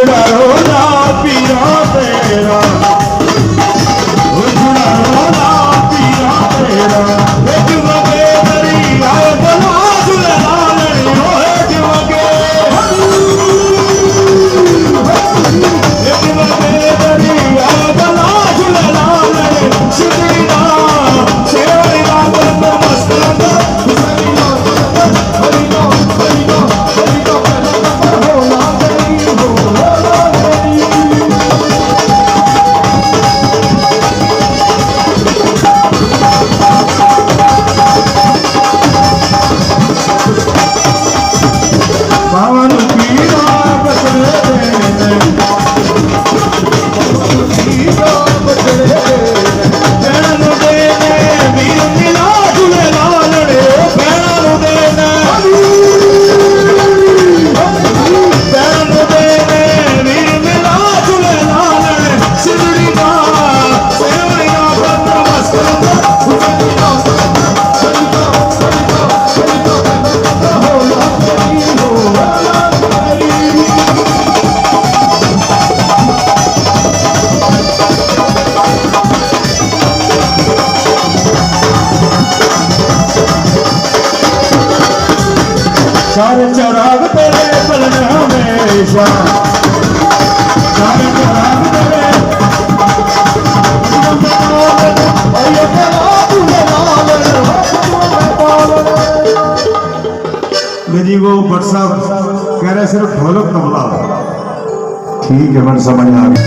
उजड़ा रोला पीरा तेरा, उजड़ा रोला पीरा तेरा। एक वगे दरिया बना झूले लालड़ी हो, एक वगे दरिया बना झूले लालड़ी। सिद्धि ना शेवड़ी ना बंद मस्त पावन पीरा बचड़े पीरा बचड़े भैन देने वीर मिला झूले लालड़े। भैन देने वीर मिला झूले लालड़े। सिद्धि ना सेवड़ी ना बंद मस्त चार चराग तेरे पलने हमेशा, चार चराग तेरे जी। वो भट्ट साहब कह रहे सिर्फ ढोलक तबला। ठीक है, मन समझ आ गया।